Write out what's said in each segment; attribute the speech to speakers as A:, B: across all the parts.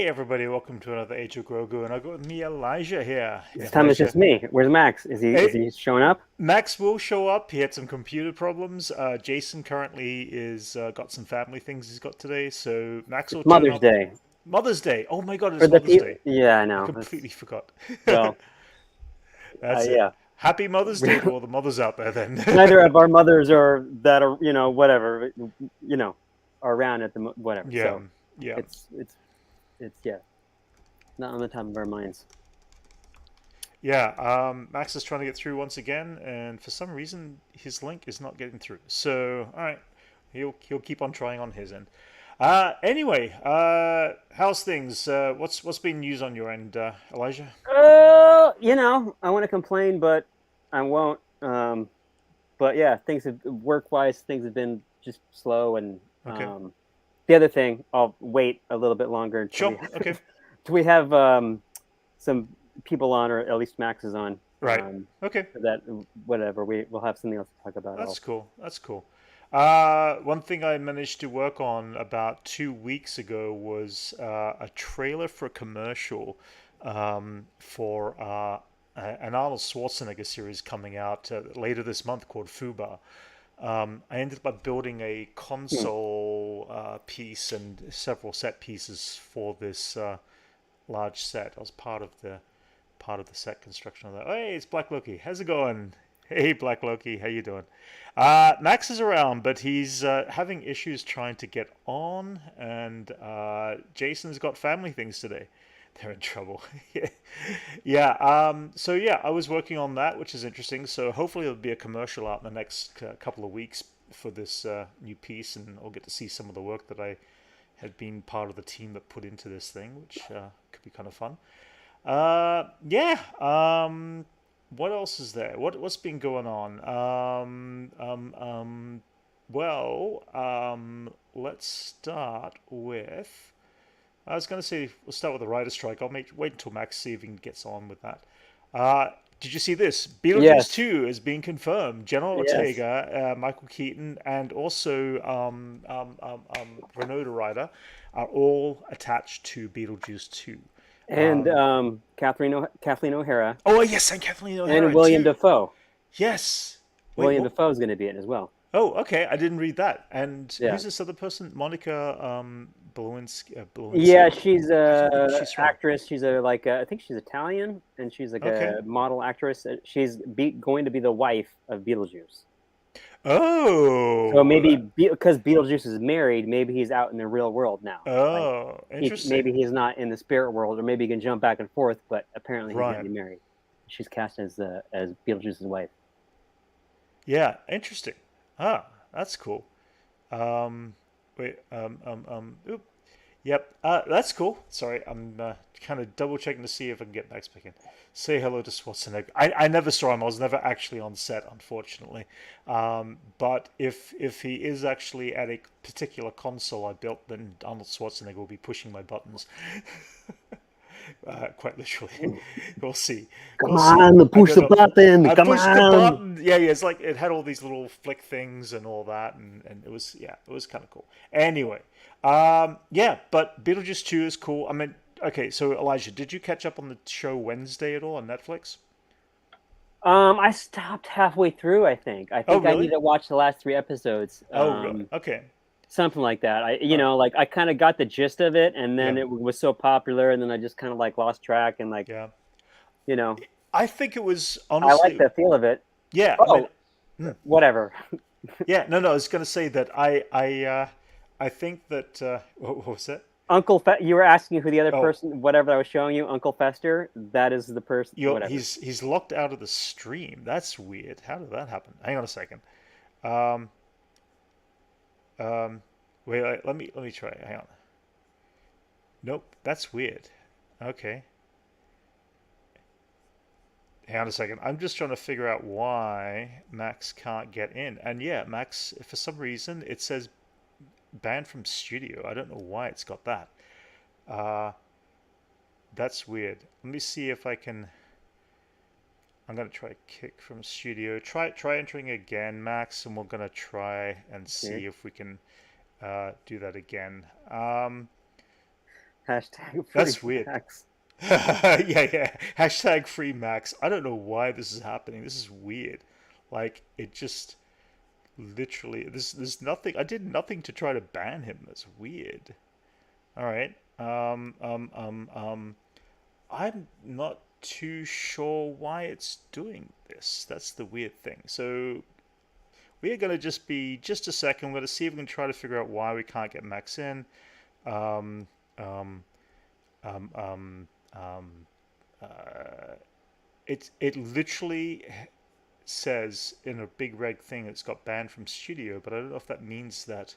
A: Hey everybody, welcome to another Age of Grogu, and I've got with me Elijah here.
B: This time it's
A: Elijah,
B: just me. Where's Max? Is
A: hey,
B: he showing up?
A: Max will show up. He had some computer problems. Jason currently is got some family things he's got today, so Max will
B: It's
A: turn
B: Mother's
A: up.
B: Day
A: Mother's Day. Oh my God,
B: for
A: it's
B: the
A: Mother's
B: people.
A: Day.
B: Yeah, I
A: I
B: know.
A: completely forgot.
B: Well,
A: That's it.
B: yeah.
A: Happy Mother's Day to all the mothers out there, then.
B: Neither of our mothers are that are whatever are around at whatever.
A: Yeah,
B: So
A: yeah.
B: it's yeah, not on the top of our minds.
A: Yeah, Max is trying to get through once again, and for some reason his link is not getting through. So, all right, he'll keep on trying on his end. Anyway, how's things? What's been news on your end, Elijah?
B: I want to complain, but I won't. But yeah, things have work-wise, things have been just slow, and
A: Okay,
B: the other thing, I'll wait a little bit longer until
A: sure. Okay,
B: till we have some people on, or at least Max is on.
A: right. Okay,
B: So that whatever we'll have something else to talk about.
A: that's
B: All
A: cool. That's cool. One thing I managed to work on about 2 weeks ago was a trailer for a commercial for an Arnold Schwarzenegger series coming out later this month called Fuba. I ended up building a
B: Hmm.
A: console piece and several set pieces for this large set. I was part of the set construction of that. Hey, it's Black Loki. How's it going? Hey, Black Loki. How you doing? Max is around, but he's having issues trying to get on, and Jason's got family things today. They're in trouble. Yeah. So yeah, I was working on that, which is interesting. So hopefully there'll be a commercial out in the next couple of weeks for this new piece, and I'll get to see some of the work that I had been part of the team that put into this thing, which could be kind of fun. Yeah. What else is there? What's been going on? Let's start with. I was going to say we'll start with the writer strike. Wait until Max see if he gets on with that. Uh, did you see this? Beetlejuice
B: Yes,
A: 2 is being confirmed. Jenna
B: yes,
A: Ortega, Michael Keaton, and also Winona Ryder are all attached to Beetlejuice 2.
B: and Kathleen O'Hara
A: Oh yes, and Kathleen
B: and
A: O'Hara
B: William
A: too.
B: Dafoe.
A: Yes. Wait,
B: William
A: what?
B: Dafoe is going to be in as well.
A: Oh, okay. I didn't read that. And
B: Yeah,
A: who's this other person? Monica Lewinsky.
B: yeah.
A: Lewinsky.
B: She's
A: I don't think
B: a
A: she's from.
B: actress. She's I think she's Italian, and she's like
A: Okay.
B: a model actress. She's going to be the wife of Beetlejuice. So
A: Oh.
B: maybe because Beetlejuice is married, maybe he's out in the real world now. Like
A: Oh. Interesting.
B: maybe he's not in the spirit world, or maybe he can jump back and forth. But apparently, he's going to
A: Right.
B: be married. She's cast as Beetlejuice's wife.
A: Yeah. Interesting. Ah, that's cool. Um. Wait. Oop. Yep. That's cool. Sorry, I'm kind of double checking to see if I can get Max back in. Say hello to Schwarzenegger. I never saw him. I was never actually on set, unfortunately. But if he is actually at a particular console I built, then Arnold Schwarzenegger will be pushing my buttons. Quite literally. We'll see.
B: Come
A: We'll see.
B: on,
A: I
B: push
A: don't
B: the
A: know.
B: button.
A: I
B: Come
A: pushed the
B: on.
A: button. Yeah, yeah. It's like it had all these little flick things and all that, and it was it was kind of cool. Anyway, yeah, but Beetlejuice 2 is cool. I mean, okay, so Elijah, did you catch up on the show Wednesday at all on Netflix?
B: I stopped halfway through. I think. I
A: Oh,
B: think I need
A: really?
B: to watch the last three episodes.
A: Oh, really? Okay.
B: Something like that.
A: All right.
B: Like I kind of got the gist of it, and then
A: Yeah.
B: it was so popular, and then I just kind of like lost track, and
A: Yeah.
B: you know,
A: I think it was
B: I like
A: honestly,
B: the feel of it.
A: yeah. I mean,
B: Oh,
A: hmm.
B: whatever.
A: Yeah. No, no. I was gonna say that I think that what was it?
B: You were asking who the other
A: Oh,
B: person, whatever I was showing you, Uncle Fester. That is the person. Whatever.
A: he's locked out of the stream. That's weird. How did that happen? Hang on a second. Um, um, wait. Let me try. Hang on. Nope. That's weird. Okay. Hang on a second. I'm just trying to figure out why Max can't get in. And yeah, Max, for some reason, it says banned from studio. I don't know why it's got that. Uh, that's weird. Let me see if I can. I'm gonna try kick from studio. Try entering again, Max, and we're gonna try and
B: Okay.
A: see if we can do that again.
B: Hashtag free
A: That's weird.
B: Max.
A: Yeah. Hashtag free Max. I don't know why this is happening. This is weird. Like it just literally there's nothing. I did nothing to try to ban him. That's weird. All right. I'm not too sure why it's doing this. That's the weird thing. So we are going to just be just a second. We're going to see if we can try to figure out why we can't get Max in. Um, um, um, um, um, uh, it literally says in a big red thing it's got banned from studio, but I don't know if that means that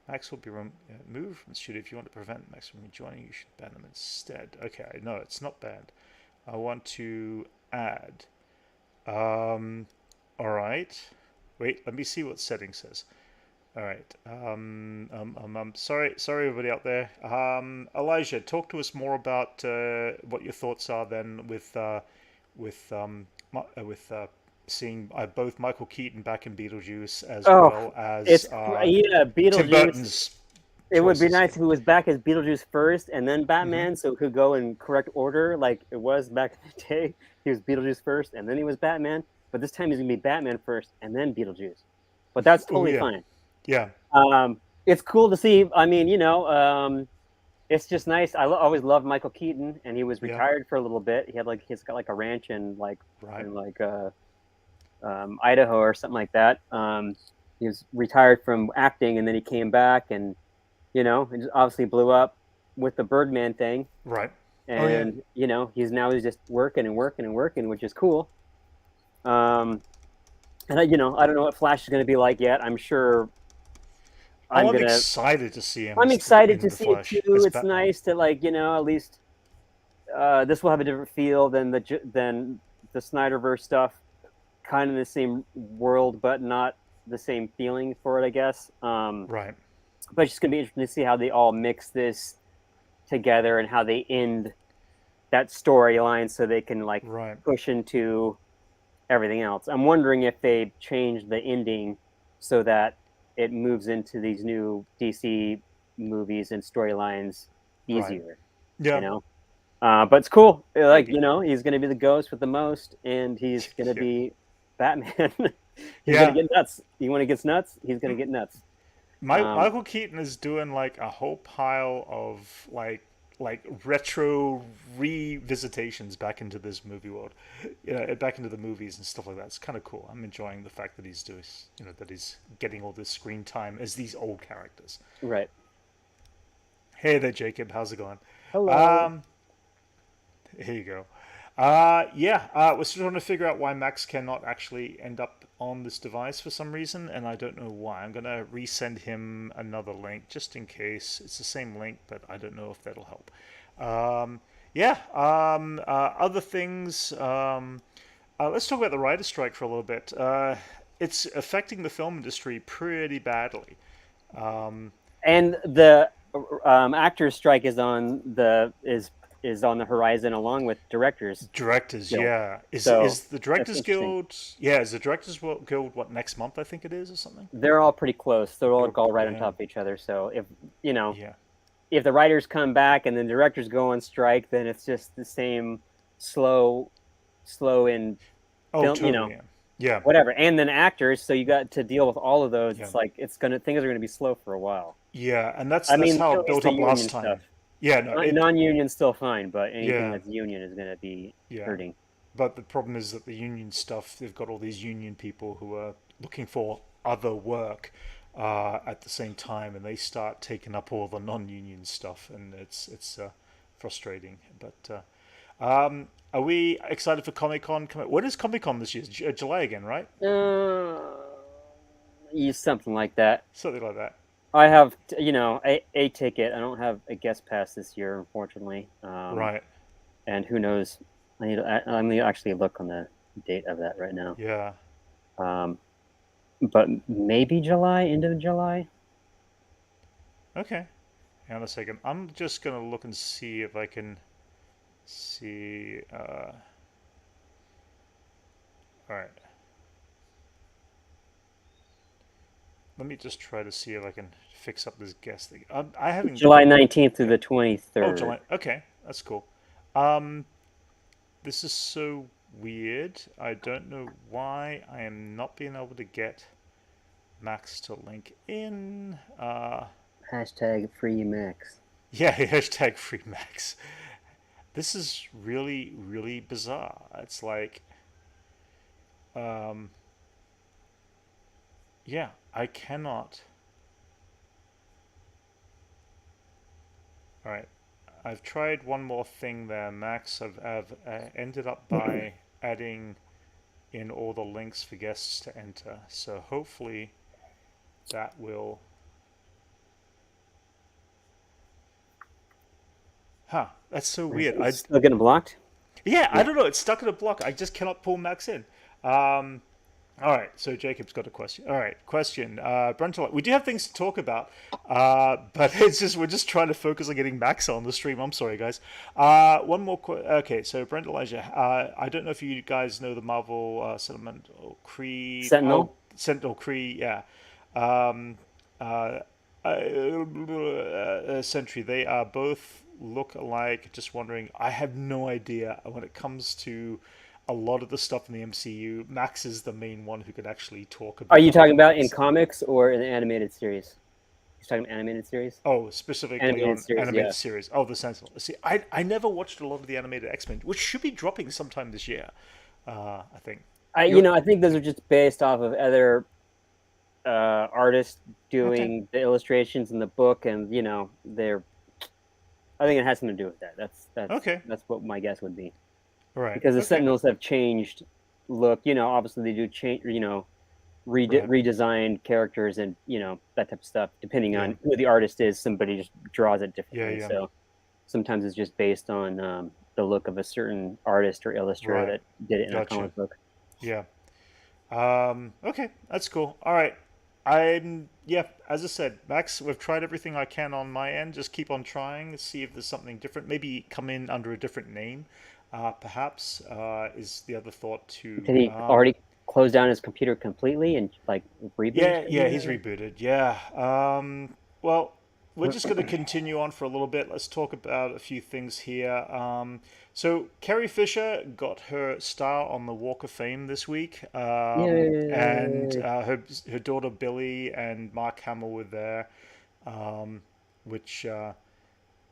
A: Max will be removed from the studio. If you want to prevent Max from rejoining, you should ban them instead. Okay, no, it's not banned. I want to add. All right. Wait, let me see what setting says. All right. Sorry, everybody out there. Elijah, talk to us more about what your thoughts are then with seeing both Michael Keaton back in Beetlejuice as
B: Oh,
A: well as
B: yeah,
A: Tim
B: Beetlejuice.
A: Burton's
B: It would be
A: choices.
B: nice if it was back as Beetlejuice first and then
A: Hmm.
B: Batman, so it could go in correct order like it was back in the day. He was Beetlejuice first and then he was Batman, but this time he's gonna be Batman first and then Beetlejuice. But that's
A: Oh
B: totally
A: yeah,
B: fine.
A: yeah,
B: It's cool to see. I mean, it's just nice. Always loved Michael Keaton, and he was
A: yeah.
B: retired for a little bit. He's got like a ranch in
A: Right,
B: like Idaho or something like that. He was retired from acting, and then he came back, and it just obviously blew up with the Birdman thing.
A: right. Oh yeah.
B: And he's just working and working and working, which is cool. Um, and I don't know what Flash is going to be like yet. I'm sure
A: Oh,
B: I'm
A: I'm
B: gonna.
A: excited to see him
B: I'm
A: as
B: excited
A: in
B: to
A: the
B: see it
A: Flash
B: too.
A: as
B: It's
A: Batman.
B: nice to at least this will have a different feel than the Snyderverse stuff. Kind of the same world, but not the same feeling for it, I guess.
A: Right,
B: But it's just gonna be interesting to see how they all mix this together and how they end that storyline so they can like
A: right,
B: push into everything else. I'm wondering if they changed the ending so that it moves into these new DC movies and storylines
A: right.
B: easier, you
A: Yeah,
B: know. But it's cool. Like,
A: maybe.
B: he's going to be the ghost with the most, and he's going to
A: Yeah,
B: be Batman. He's going to
A: yeah.
B: get nuts. When he gets nuts, he's going to get nuts. Um,
A: Michael Keaton is doing like a whole pile of like retro revisitations back into this movie world, back into the movies and stuff like that. It's kind of cool. I'm enjoying the fact that he's doing, that he's getting all this screen time as these old characters.
B: right.
A: Hey there, Jacob. How's it going?
B: Hello.
A: Um, Here you go. Yeah, we're still trying to figure out why Max cannot actually end up on this device for some reason, and I don't know why. I'm gonna resend him another link just in case. It's the same link, but I don't know if that'll help. Yeah. Other things. Let's talk about the writer's strike for a little bit. It's affecting the film industry pretty badly.
B: And the actors strike is on the horizon along with directors
A: Directors,
B: guild.
A: yeah.
B: So
A: Is the
B: that's
A: Directors
B: interesting.
A: Guild? Yeah, is the Directors Guild what next month? I think it is, or something.
B: They're all pretty close. They're all,
A: They're,
B: all right on
A: yeah,
B: top of each other. So you know
A: yeah.
B: if the writers come back and the directors go on strike, then it's just the same slow, slow in
A: Oh,
B: film,
A: totally. Yeah, yeah,
B: whatever. And then actors, so you got to deal with all of those.
A: yeah,
B: It's like things are going to be slow for a while.
A: yeah. And that's
B: I
A: that's
B: mean,
A: how
B: at
A: it
B: least
A: built
B: the
A: up
B: union
A: last
B: stuff.
A: time. Yeah, no,
B: Non-union's still fine, but anything
A: yeah,
B: that's union is going to be
A: yeah.
B: hurting.
A: But the problem is that the union stuff, they've got all these union people who are looking for other work at the same time, and they start taking up all the non-union stuff, and it's frustrating. But are we excited for Comic Con? When is Comic Con this year? July again, right?
B: Uh, Use something like that.
A: Something like that.
B: I have, a ticket. I don't have a guest pass this year, unfortunately.
A: Right.
B: And who knows? I need to actually look on the date of that right now.
A: Yeah.
B: Um, but maybe July, end of July.
A: Okay. Hang on a second. I'm just gonna look and see if I can see. All right. let me just try to see if I can fix up this guest thing. I haven't.
B: July 19th through
A: Yeah.
B: the
A: Oh,
B: 23rd.
A: July. Okay, that's cool. Um, this is so weird. I don't know why I am not being able to get Max to link in.
B: Hashtag free Max.
A: Yeah, hashtag free Max. This is really, really bizarre. It's like, um, yeah, I cannot. All right, I've tried one more thing there, Max. I've ended up by adding in all the links for guests to enter. So hopefully that will. Huh, that's so weird.
B: It's still getting blocked.
A: Yeah, I don't know. It's stuck in a block. I just cannot pull Max in. All right, so Jacob's got a question. All right, question. Brent, we do have things to talk about, but it's just we're just trying to focus on getting Max on the stream. I'm sorry, guys. One more. Okay, so Brent Elijah. I don't know if you guys know the Marvel Sentinel Kree.
B: Sentinel.
A: Oh, Sentinel Kree. Yeah. Um, Sentry. They are both look alike. Just wondering. I have no idea when it comes to a lot of the stuff in the MCU. Max is the main one who could actually talk
B: Are
A: about.
B: you talking about in comics or in the animated series? You're talking about animated series?
A: Oh, specifically
B: Animated
A: on
B: series,
A: animated
B: yeah.
A: series. Oh, the Sentinel. See, I never watched a lot of the animated X-Men, which should be dropping sometime this year. I think.
B: I think those are just based off of other artists
A: Okay.
B: doing the illustrations in the book, and they're. I think it has something to do with that.
A: Okay.
B: That's what my guess would be.
A: All right.
B: Because the
A: Okay.
B: Sentinels have changed look. Obviously they do change.
A: Right.
B: Redesigned characters and that type of stuff. Depending
A: Yeah.
B: on who the artist is, somebody just draws it
A: Yeah.
B: differently.
A: Yeah.
B: So sometimes it's just based on the look of a certain artist or illustrator
A: Right.
B: that did it in a
A: Gotcha.
B: comic book.
A: Yeah. Okay, that's cool. All right. Yeah, as I said, Max, we've tried everything I can on my end. Just keep on trying, see if there's something different. Maybe come in under a different name, perhaps, is the other thought to.
B: Did he already close down his computer completely and like reboot or
A: Yeah,
B: something?
A: he's rebooted. Yeah. Well, we're just going to continue on for a little bit. Let's talk about a few things here. So Carrie Fisher got her star on the Walk of Fame this week, and
B: Yay!
A: her daughter Billy and Mark Hamill were there, which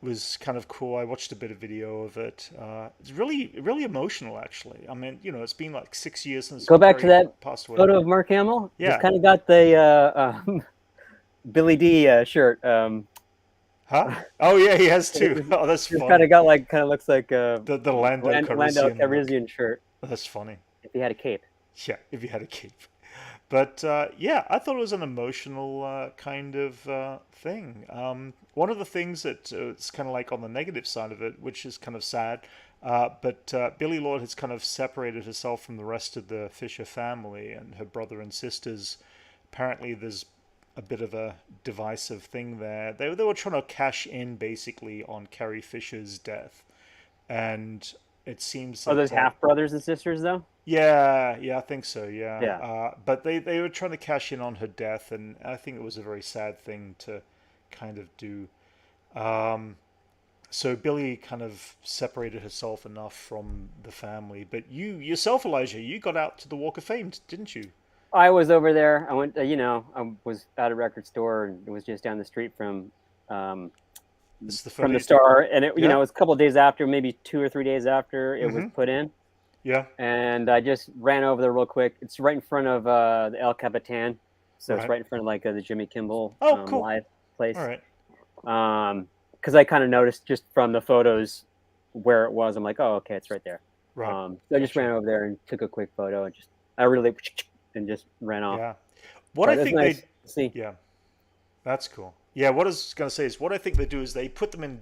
A: was kind of cool. I watched a bit of video of it. It's really emotional, actually. I mean, it's been like 6 years since
B: Go back to
A: Carrie
B: that
A: passed away.
B: photo of Mark Hamill. He's
A: Yeah.
B: kind of got the Billy D shirt.
A: Huh? Oh yeah, he has too. Oh, that's
B: He's kind
A: funny.
B: of got kind of looks like
A: The Lando
B: Lando
A: Calrissian look.
B: Calrissian shirt
A: That's funny.
B: if he had a cape.
A: Yeah, if you had a cape. But yeah, I thought it was an emotional kind of thing. One of the things that it's kind of like on the negative side of it, which is kind of sad, but Billy Lord has kind of separated herself from the rest of the Fisher family and her brother and sisters. Apparently, there's a bit of a divisive thing there. They were trying to cash in basically on Carrie Fisher's death, and it seems
B: Are
A: that
B: those half brothers and sisters though?
A: yeah, I think so. Yeah,
B: Yeah.
A: but they were trying to cash in on her death, and I think it was a very sad thing to kind of do. Um, so Billy kind of separated herself enough from the family. But you yourself, Elijah, you got out to the Walk of Fame, didn't you?
B: I was over there. I went. I was at a record store and it was just down the street um,
A: This is the
B: from
A: photo
B: the
A: you took.
B: Star, and it
A: Yeah.
B: was a couple of days after, maybe 2 or 3 days after it was
A: Mm-hmm.
B: put in,
A: Yeah.
B: and I just ran over there real quick. It's right in front of the El Capitan, so it's
A: Right.
B: right in front of like the Jimmy Kimmel
A: Oh, cool.
B: live
A: All
B: place.
A: right.
B: Because I kind of noticed just from the photos where it was, I'm like, oh, okay, it's right there.
A: Right.
B: So I just
A: Gotcha.
B: ran over there and took a quick photo and I really and just ran off.
A: Yeah. What
B: But
A: I
B: it's
A: think
B: nice
A: they
B: to see.
A: yeah, that's cool. Yeah, what I was going to say is what I think they do is they put them in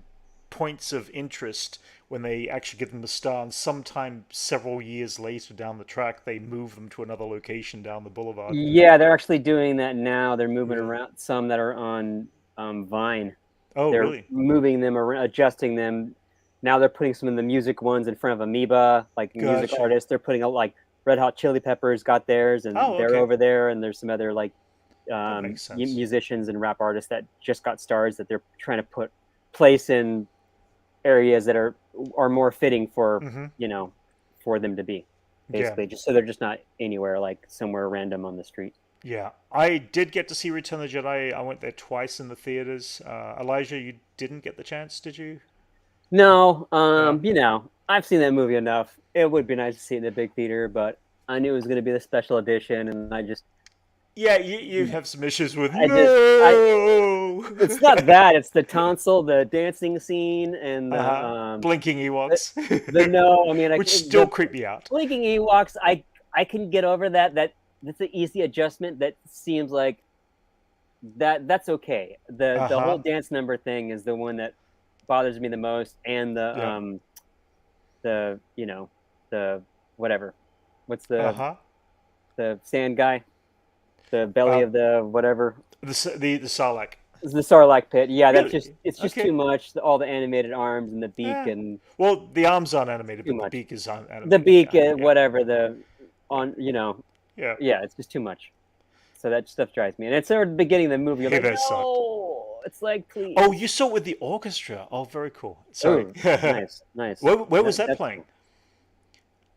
A: points of interest when they actually give them a star, and sometime several years later down the track, they move them to another location down the boulevard.
B: Yeah, they're actually doing that now. They're moving
A: Really?
B: around some that are on Vine.
A: Oh,
B: They're
A: really?
B: moving them around, adjusting them. Now they're putting some of the music ones in front of Amoeba, like music
A: Gotcha.
B: artists. They're putting out like Red Hot Chili Peppers got theirs, and
A: Oh,
B: they're
A: okay.
B: over there. And there's some other like
A: That makes sense.
B: musicians and rap artists that just got stars that they're trying to put place in areas that are more fitting for
A: Mm-hmm.
B: for them to be,
A: Yeah.
B: basically, just so they're just not anywhere like somewhere random on the street.
A: Yeah, I did get to see Return of the Jedi. I went there twice in the theaters. Elijah, you didn't get the chance, did you?
B: No,
A: Yeah.
B: I've seen that movie enough. It would be nice to see it in the big theater, but I knew it was going to be the special edition, and
A: Yeah, you have some issues with
B: I just, I,
A: no.
B: it's not that. It's the tonsil, the dancing scene, and
A: Uh-huh. Blinking
B: the,
A: Ewoks,
B: the no. I mean,
A: which still
B: the
A: creep me out.
B: blinking Ewoks. I can get over that. That's an easy adjustment. That seems like that's okay. The whole
A: Uh-huh.
B: dance number thing is the one that bothers me the most, and
A: Yeah.
B: the the whatever. What's
A: Uh-huh.
B: the sand guy? The belly
A: Uh,
B: of the whatever.
A: the Sarlacc.
B: The Sarlacc pit. Yeah,
A: Really?
B: it's just too
A: Okay.
B: much. All the animated arms and the beak
A: Yeah.
B: and
A: Well, the arms aren't animated,
B: too
A: but the
B: much.
A: beak is
B: The
A: animated.
B: beak,
A: Yeah. Yeah.
B: whatever the
A: Yeah.
B: on
A: Yeah.
B: yeah, it's just too much. So that stuff drives me. And it's sort of the beginning of the movie. You're
A: Hey,
B: like,
A: that sucked.
B: no, it's like
A: Oh,
B: please.
A: you saw it with the orchestra. Oh, very cool. Sorry.
B: Oh, nice, nice.
A: Where was that
B: That's
A: playing?
B: cool.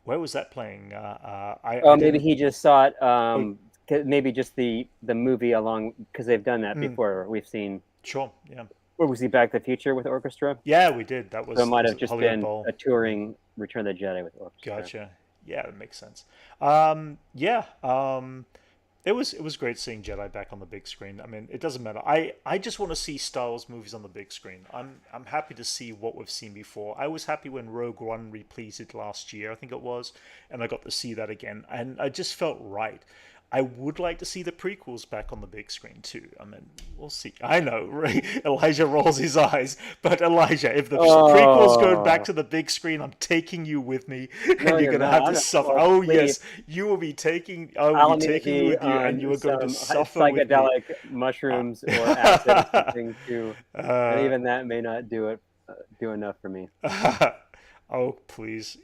A: Where was that playing? I
B: Oh, maybe
A: didn't.
B: he just saw it.
A: Oh,
B: Maybe just the movie along because they've done that
A: mm,
B: before. We've seen.
A: sure. Yeah.
B: What was he Back to the Future with orchestra?
A: Yeah, we did.
B: So it
A: That
B: might
A: was
B: have just
A: Hollywood
B: been
A: Bowl.
B: a touring Return of the Jedi with orchestra.
A: Gotcha. Yeah, that makes sense. Yeah. It was great seeing Jedi back on the big screen. I mean, it doesn't matter. I just want to see Star Wars movies on the big screen. I'm happy to see what we've seen before. I was happy when Rogue One repleased it last year, I think it was, and I got to see that again, and I just felt right. I would like to see the prequels back on the big screen too. I mean, we'll see. I know, right? Elijah rolls his eyes, but Elijah, if the prequels go back
B: Oh
A: to the big screen, I'm taking you with me,
B: no,
A: and you're
B: you're
A: gonna
B: not.
A: have
B: I'm
A: to
B: not.
A: suffer.
B: Well,
A: Oh
B: please
A: yes, you will be taking. I will be
B: allow me to
A: taking you
B: be
A: with you, and
B: on
A: you are going to
B: some
A: suffer with me.
B: psychedelic mushrooms or acid or
A: Uh,
B: something too, and
A: uh,
B: even that may not do enough for me.
A: oh please,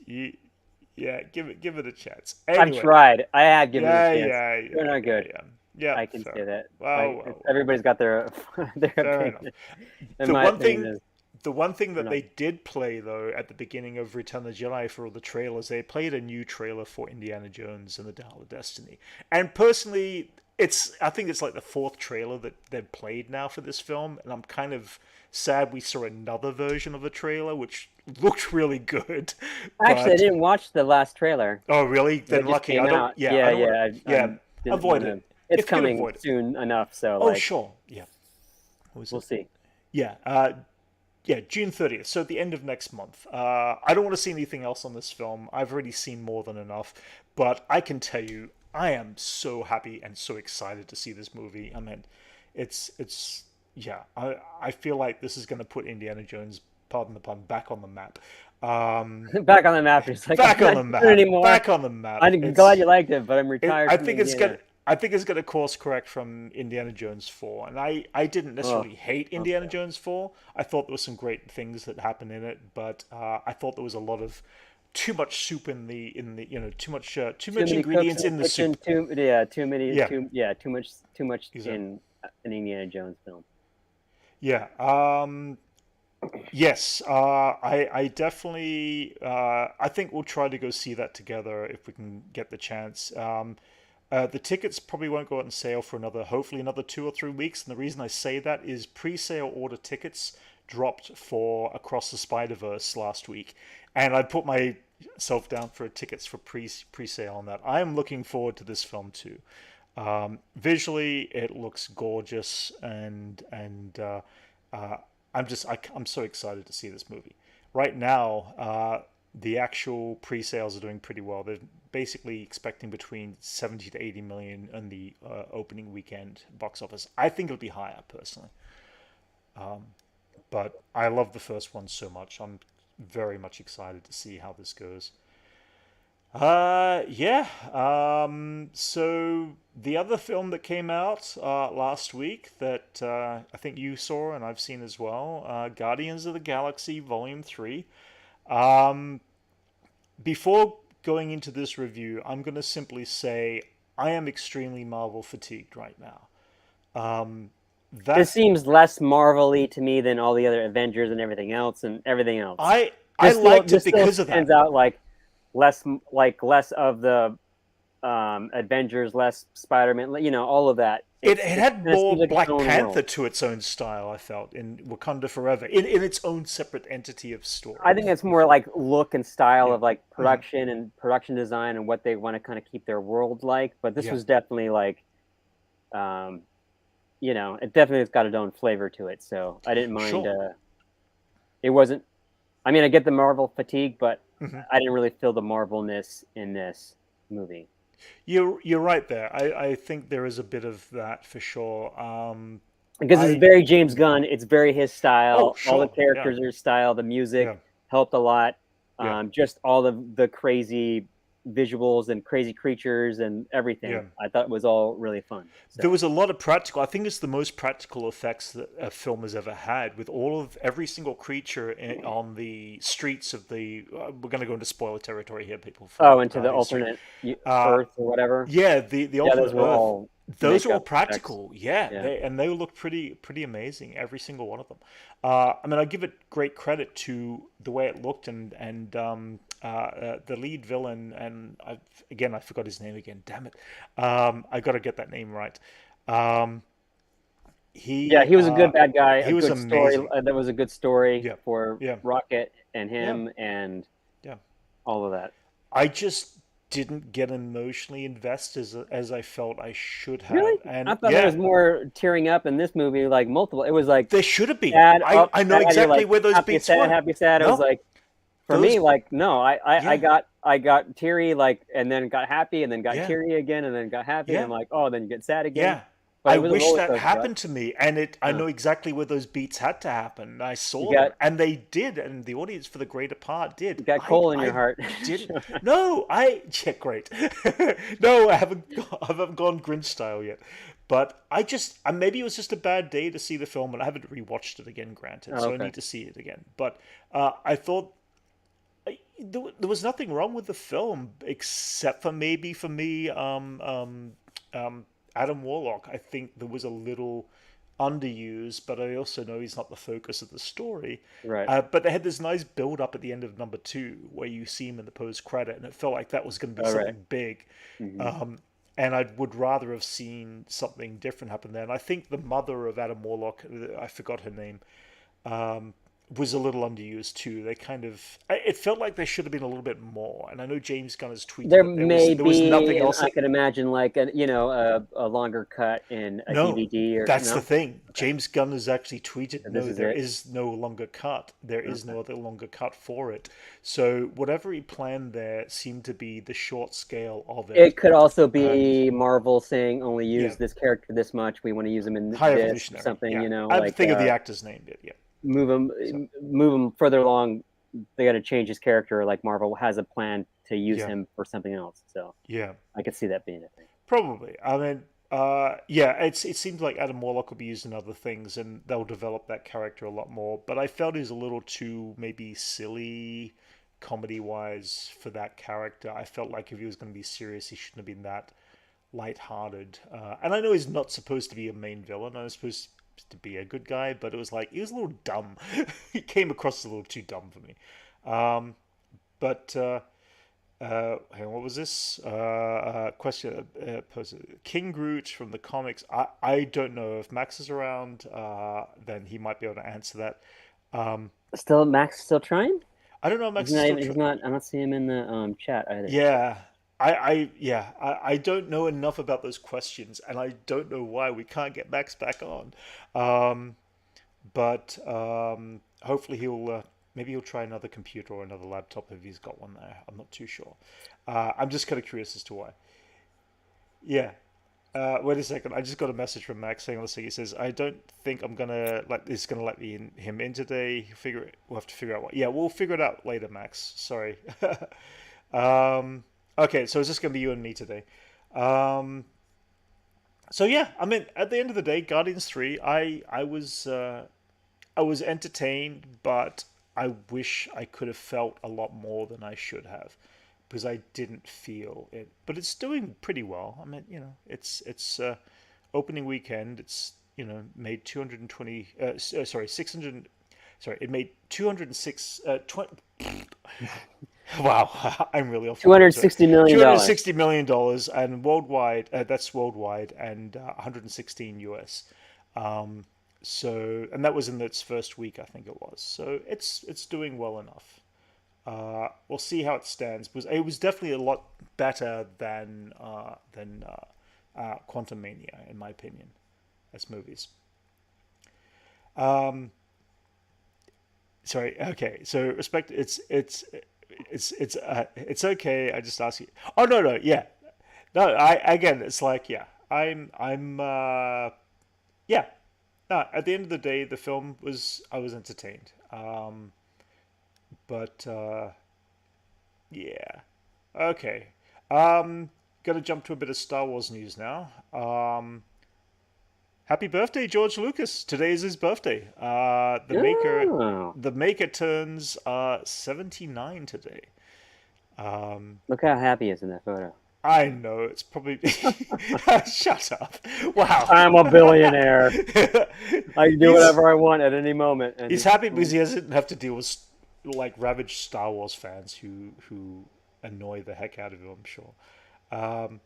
A: yeah, give it a chance.
B: I've
A: Anyway,
B: tried. I have given it a
A: yeah,
B: chance.
A: yeah,
B: They're
A: yeah,
B: not
A: yeah,
B: good.
A: yeah. Yeah,
B: I can
A: fair
B: say
A: enough.
B: that.
A: Well, well, well,
B: Everybody's got their their
A: fair enough.
B: opinion. And
A: The
B: my
A: one
B: opinion
A: thing,
B: is
A: the one thing
B: they're
A: that
B: not.
A: they did play though at the beginning of Return of the Jedi for all the trailers, they played a new trailer for Indiana Jones and the Dial of Destiny. And personally, I think it's like the fourth trailer that they've played now for this film, and I'm kind of sad we saw another version of the trailer which looked really good,
B: Actually, I
A: but
B: didn't watch the last trailer.
A: oh really?
B: That
A: Then
B: just
A: lucky.
B: came
A: I don't.
B: out.
A: Yeah, I
B: Yeah,
A: don't want.
B: yeah.
A: Yeah,
B: Didn't
A: avoid
B: want
A: it
B: to. It's
A: if you can
B: coming
A: avoid it.
B: soon enough, so
A: Oh
B: like
A: sure. Yeah. What was
B: we'll
A: it?
B: see.
A: Yeah. Yeah, June 30th, so at the end of next month. I don't want to see anything else on this film. I've already seen more than enough, but I can tell you, I am so happy and so excited to see this movie. I mean, it's yeah. I feel like this is going to put Indiana Jones, pardon the pun, back on the map. Um,
B: Back on the map. It's like I'm
A: back on
B: not
A: the
B: doing it
A: map.
B: anymore.
A: Back on the map.
B: I'm glad you liked it, but I'm retired
A: I
B: from
A: think it's gonna.
B: Indiana.
A: I think it's going to course correct from Indiana Jones 4. And I didn't
B: Oh,
A: necessarily hate Indiana
B: okay.
A: Jones 4. I thought there were some great things that happened in it, but I thought there was a lot of too much soup in the too
B: Too
A: much
B: many cooks
A: ingredients
B: in the
A: in the
B: kitchen.
A: soup.
B: Too many.
A: Yeah,
B: Too much
A: exactly.
B: in an Indiana Jones film.
A: Yeah. Yes. I definitely. I think we'll try to go see that together if we can get the chance. The tickets probably won't go out on sale for hopefully another 2 or 3 weeks. And the reason I say that is pre-sale order tickets dropped for Across the Spider-Verse last week, and I put myself down for tickets for pre-sale on that. I am looking forward to this film too. Visually, it looks gorgeous, and uh, I'm so excited to see this movie. Right now, the actual pre-sales are doing pretty well. They're basically expecting between 70 to 80 million in the opening weekend box office. I think it'll be higher personally, but I love the first one so much. I'm very much excited to see how this goes. Yeah. So the other film that came out last week that I think you saw and I've seen as well, Guardians of the Galaxy Volume 3. Um, Before going into this review, I'm going to simply say I am extremely Marvel fatigued right now.
B: This
A: That
B: seems less Marvel-y to me than all the other Avengers and everything else.
A: I liked it
B: This still
A: because of
B: stands
A: that.
B: out less of the Avengers, less Spider-Man, all of that.
A: It
B: It
A: had
B: kind of seems
A: more
B: like its
A: Black
B: own
A: Panther
B: world.
A: to its own style, I felt, in Wakanda Forever, in its own separate entity of
B: I
A: story.
B: think it's more like look and style
A: Yeah.
B: of like
A: Hmm.
B: production and production design and what they want to kind of keep their world like. But this
A: Yeah.
B: was definitely like, um, it definitely has got its own flavor to it. So I didn't mind.
A: Sure.
B: It wasn't. I mean, I get the Marvel fatigue, but
A: Hmm.
B: I didn't really feel the Marvelness in this movie
A: You're right there. I think there is a bit of that for sure.
B: because it's
A: I
B: very James Gunn. It's very his
A: Oh,
B: style. All the
A: sure. Yeah.
B: characters are his style. The
A: Yeah.
B: music helped a lot.
A: Yeah.
B: Just all the crazy visuals and crazy creatures and
A: Yeah.
B: everything. I thought was all really fun.
A: There
B: So
A: was a lot of practical. I think it's the most practical effects that a film has ever had, with every single creature on the streets of the. We're going to go into spoiler territory here, people, for
B: into the
A: Guardians 3.
B: alternate
A: Uh,
B: Earth or whatever.
A: yeah, the
B: Yeah, those
A: alternate
B: were
A: Earth.
B: all
A: Those are all
B: makeup effects.
A: practical. Yeah,
B: Yeah.
A: they look pretty amazing, every single one of them. I mean, I give it great credit to the way it looked, and the lead villain, and I forgot his name again. Damn it! I got to get that name right. Um,
B: Yeah,
A: he
B: he was a good bad guy. A
A: he was
B: good story.
A: amazing.
B: That was a good story
A: Yeah,
B: for
A: yeah,
B: Rocket and
A: yeah,
B: him and
A: yeah.
B: all of that.
A: I just didn't get emotionally invested as I felt I should have,
B: Really?
A: and
B: I thought there
A: yeah,
B: was more tearing up in this movie, like multiple. It was like
A: there should have been.
B: sad, up,
A: I know
B: sad. You're
A: exactly
B: like
A: where those
B: happy,
A: beats
B: sad,
A: were.
B: happy, sad. It was
A: No,
B: like for
A: those
B: me, like no,
A: yeah,
B: I got teary, like, and then got happy, and then got
A: yeah,
B: teary again, and then got happy, and
A: yeah.
B: I'm like, oh, then you get sad again.
A: Yeah,
B: But
A: I
B: it was a
A: wish
B: roller
A: that
B: coaster.
A: happened to me, and I
B: Uh,
A: know exactly where those beats had to happen. I
B: you
A: saw them,
B: got
A: and they did, and the audience for the greater part did.
B: you got coal in your
A: I
B: heart.
A: didn't. No, yeah, great. No, I haven't gone Grinch style yet, but maybe it was just a bad day to see the film, and I haven't rewatched it again. Granted,
B: Oh,
A: so I
B: okay.
A: need to see it again. But I thought there was nothing wrong with the film except for maybe for me, um, Adam Warlock. I think there was a little underused, but I also know he's not the focus of the story.
B: Right.
A: But they had this nice build up at the end of number two where you see him in the post credit, and it felt like that was going to be
B: All right.
A: something big.
B: Hmm.
A: Um, and I would rather have seen something different happen there. And I think the mother of Adam Warlock, I forgot her name, um, was a little underused too. They kind of, it felt like there should have been a little bit more. And I know James Gunn has tweeted
B: There
A: that
B: may
A: there was
B: be,
A: nothing
B: and
A: else.
B: I could imagine like a longer cut in a
A: No,
B: DVD or
A: that's the
B: no.
A: thing.
B: Okay,
A: James Gunn has actually tweeted,
B: so this
A: no,
B: is
A: there
B: it.
A: is no longer cut. There is
B: Okay.
A: no other longer cut for it. So whatever he planned there seemed to be the short scale of it.
B: It could also
A: And
B: be Marvel saying only
A: yeah,
B: use this character this much. We want to use him in
A: high
B: this or
A: evolutionary.
B: something.
A: Yeah, I have to
B: Like
A: think of the actor's name. But yeah,
B: move
A: so
B: him further along. They got to change his character. Like Marvel has a plan to use
A: yeah,
B: him for something else. So
A: yeah.
B: I could see that being a thing.
A: Probably. I mean, yeah, it seems like Adam Warlock will be used in other things, and they'll develop that character a lot more. But I felt he was a little too maybe silly, comedy wise, for that character. I felt like if he was going to be serious, he shouldn't have been that lighthearted. And I know he's not supposed to be a main villain. I'm supposed to be a good guy, but it was like he was a little dumb. He came across as a little too dumb for me. Um, but hang on, what was this? Question posted. King Groot from the comics. I don't know if Max is around. Then he might be able to answer that. Um,
B: Still, Max still trying?
A: I don't know. If
B: He's
A: Max is
B: not
A: still.
B: even. He's not. I'm not seeing him in the chat either.
A: Yeah, yeah. I don't know enough about those questions, and I don't know why we can't get Max back on. Um, but hopefully maybe he'll try another computer or another laptop if he's got one there. I'm not too sure. I'm just kind of curious as to why. Yeah. Wait a second. I just got a message from Max saying, let's see, he says, I don't think I'm gonna let this gonna let him in today. We'll have to figure out what. Yeah, we'll figure it out later, Max. Sorry. um, okay, so it's just gonna be you and me today. Um, so yeah, I mean, at the end of the day, Guardians 3, I was entertained, but I wish I could have felt a lot more than I should have because I didn't feel it. But it's doing pretty well. I mean, it's opening weekend, it's made 220. Sorry, 600. Sorry, it made 206. 20, wow, I'm really off the
B: two hundred
A: words.
B: sixty million dollars.
A: $260 million, and worldwide, that's worldwide, and 116 US. Um, and that was in its first week, I think it was. So it's doing well enough. We'll see how it stands. It was definitely a lot better than Quantum Mania, in my opinion, as movies. Um, Sorry. Okay. So respect. It's okay. I just ask you. Oh no no yeah no I again it's like yeah yeah no at the end of the day the film was I was entertained. But yeah. Okay. Um, Gonna jump to a bit of Star Wars news now. Happy birthday, George Lucas! Today is his birthday.
B: Oh,
A: The maker turns 79 today.
B: look how happy he is in that photo.
A: I know it's probably shut up. Wow.
B: I'm a billionaire. I can do
A: he's
B: whatever I want at any moment. And
A: he's happy because he doesn't have to deal with like ravaged Star Wars fans who annoy the heck out of him. I'm sure. Um,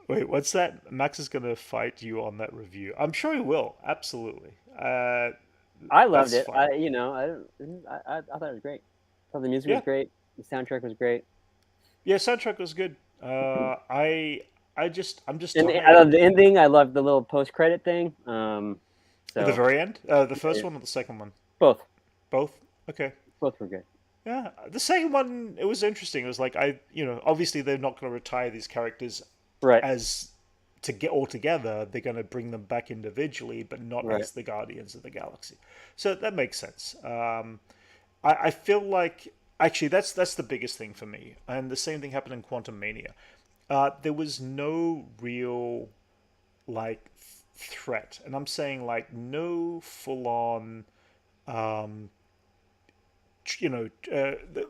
A: Wait, what's that? Max is gonna fight you on that review. I'm sure he will. Absolutely.
B: I loved
A: That's
B: it.
A: fine.
B: I thought it was great. I thought the music was
A: Yeah,
B: great. The soundtrack was great.
A: yeah. Soundtrack was good. I'm just
B: And I love
A: tired.
B: the ending. I love the little post credit thing.
A: At the
B: So
A: very end, the first
B: yeah,
A: one or the second one?
B: both
A: Both. Okay.
B: both were good.
A: Yeah, the second one it was interesting. It was like obviously they're not going to retire these characters
B: Right,
A: as to get all together. They're going to bring them back individually, but not
B: right.
A: as the Guardians of the Galaxy. So that makes sense. I feel like actually that's the biggest thing for me, and the same thing happened in Quantum Mania. There was no real like threat, and I'm saying like no full on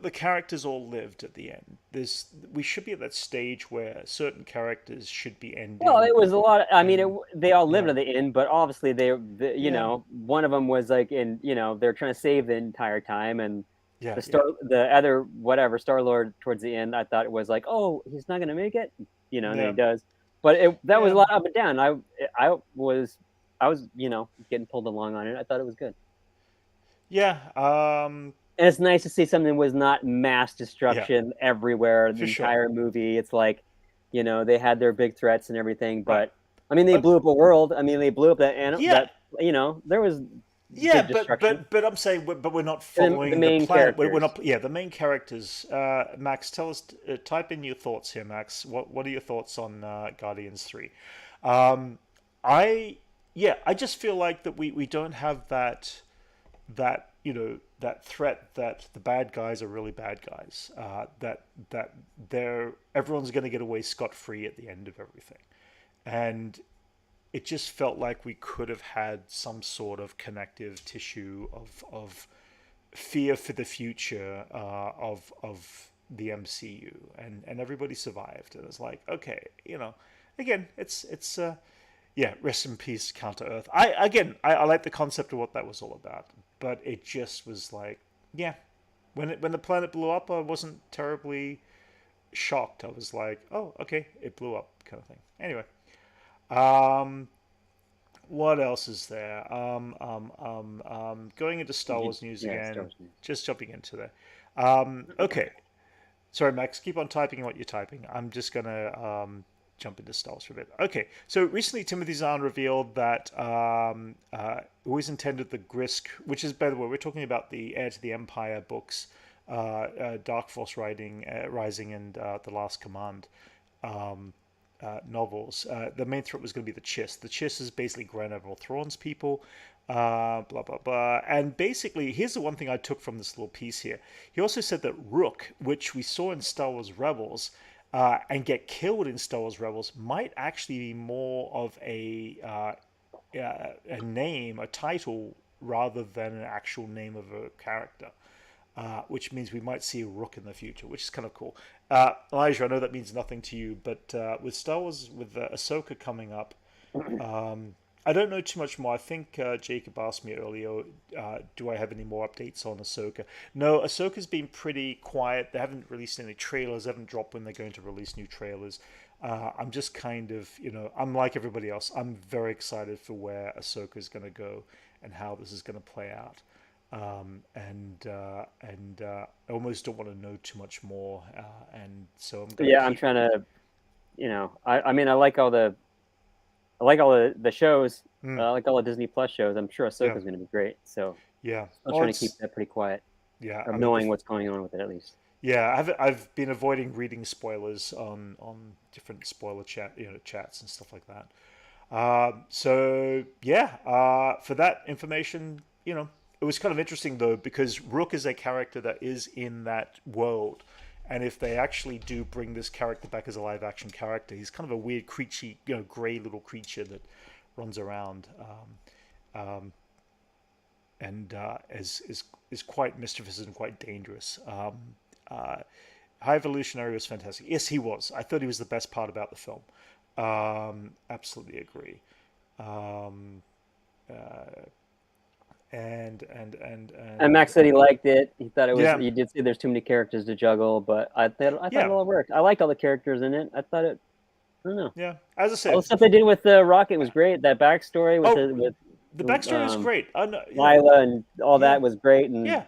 A: the characters all lived at the end. We should be at that stage where certain characters should be
B: Well,
A: ending,
B: it was a lot. I mean,
A: and
B: they all lived
A: yeah,
B: at the end, but obviously
A: yeah,
B: one of them was like they're trying to save the entire time, and
A: yeah, yeah,
B: the other whatever Star Lord towards the end, I thought it was like, oh, he's not gonna make it, and then he
A: yeah,
B: does. But that was a
A: yeah,
B: lot up and down. I was getting pulled along on it. I thought it was good.
A: yeah,
B: And it's nice to see something was not mass
A: yeah,
B: destruction everywhere the
A: for sure.
B: entire movie. It's like, they had their big threats and everything,
A: Right.
B: but I mean, they
A: But
B: blew up a world. I mean, they blew up
A: yeah,
B: there was
A: yeah,
B: big
A: but
B: destruction.
A: I'm saying, but we're not
B: The
A: following the
B: main
A: planet. We're
B: characters.
A: not. Yeah, the main characters. Max, tell us. Type in your thoughts here, Max. What are your thoughts on Guardians 3? Um, I I just feel like that we don't have that threat that the bad guys are really bad guys. That everyone's going to get away scot free at the end of everything, and it just felt like we could have had some sort of connective tissue of fear for the future of the MCU, and everybody survived. And it's like, okay, again, it's yeah, rest in peace, Counter Earth. I like the concept of what that was all about, but it just was like, yeah, when the planet blew up, I wasn't terribly shocked. I was like, oh, okay, it blew up, kind of thing. Anyway, um, what else is there? Going into Star Wars news
B: Yeah, Star
A: again,
B: Wars news.
A: just jumping into there. Okay, sorry, Max, keep on typing what you're typing. I'm just gonna jump into Star Wars for a bit. Okay, so recently Timothy Zahn revealed that always intended the Grisk, which is, by the way, we're talking about the Heir to the Empire books, Dark Force Rising, and The Last Command. Novels. The main threat was going to be the Chiss. The Chiss is basically Grand Admiral Thrawn's people. Blah blah blah. And basically, here's the one thing I took from this little piece here. He also said that Rook, which we saw in Star Wars Rebels, and get killed in Star Wars Rebels, might actually be more of a name, a title, rather than an actual name of a character. which means we might see a Rook in the future, which is kind of cool. Elijah, I know that means nothing to you, but with Star Wars, with Ahsoka coming up, I don't know too much more. I think Jacob asked me earlier, do I have any more updates on Ahsoka? No, Ahsoka's been pretty quiet. They haven't released any trailers, they haven't dropped when they're going to release new trailers. I'm just kind of, I'm like everybody else. I'm very excited for where Ahsoka is going to go and how this is going to play out. I almost don't want to know too much more, and so I'm going to
B: Yeah, I'm
A: keep.
B: trying to, I mean, I like all the shows.
A: Mm,
B: I like all the Disney Plus shows. I'm sure
A: yeah,
B: Ahsoka's going to be great. So
A: yeah.
B: still
A: Well,
B: trying to keep
A: it's
B: that pretty quiet,
A: yeah.
B: or
A: I mean,
B: knowing what's going on with it at least.
A: yeah, I've been avoiding reading spoilers on different spoiler chats and stuff like that. So yeah, for that information, it was kind of interesting though because Rook is a character that is in that world, and if they actually do bring this character back as a live action character, he's kind of a weird, creature, gray little creature that runs around. And is quite mischievous and quite dangerous. Uh, High Evolutionary was fantastic. Yes, he was. I thought he was the best part about the film. Absolutely agree. Um, uh,
B: And
A: and
B: Max said he liked it. He thought it was.
A: yeah,
B: He did say there's too many characters to juggle, but I thought it
A: yeah,
B: all worked. I liked all the characters in it. I thought it. I don't know.
A: yeah. As I
B: All the
A: said,
B: stuff they did with the Rocket was great. That backstory with
A: oh,
B: the with
A: the backstory was
B: um,
A: great. I know,
B: Lila and all
A: yeah,
B: that was great, and
A: yeah.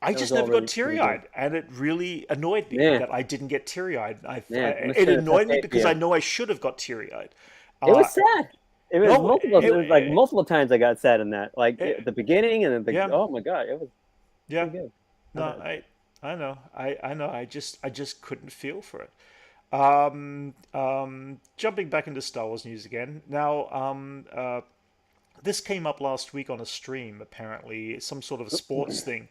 A: I
B: that was
A: just
B: all
A: never got
B: really
A: teary
B: really good.
A: eyed, and it really annoyed me
B: Yeah,
A: that I didn't get teary eyed.
B: yeah. It must
A: It
B: have been a tough
A: annoyed me
B: day for
A: because I
B: you.
A: know I should have got teary eyed.
B: It
A: Uh,
B: was sad. It was
A: no,
B: multiple. It was like multiple times I got sad in that. Like at the beginning, and then
A: yeah,
B: oh my god, it was
A: yeah.
B: pretty good.
A: No,
B: Not bad.
A: I know, I know. I just couldn't feel for it. Jumping back into Star Wars news again. Now, this came up last week on a stream. Apparently, some sort of sports thing.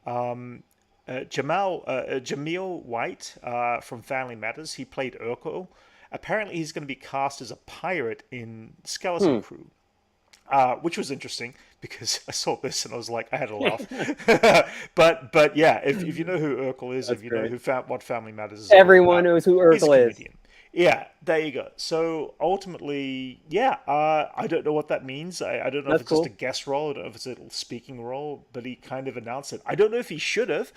A: Um, Jameel White from Family Matters. He played Urkel. Apparently, he's going to be cast as a pirate in Skeleton
B: Hmm.
A: Crew, which was interesting because I saw this and I was like, I had a laugh. But yeah, if you know who Urkel is, if
B: That's
A: you know
B: great.
A: what Family Matters is all
B: Everyone
A: about,
B: knows who
A: he's a
B: Urkel is.
A: comedian. Yeah, there you go. So ultimately, yeah, I don't know what that means. I don't know if
B: That's
A: it's just a
B: cool.
A: guest role. I don't know if it's a speaking role, but he kind of announced it. I don't know if he should have.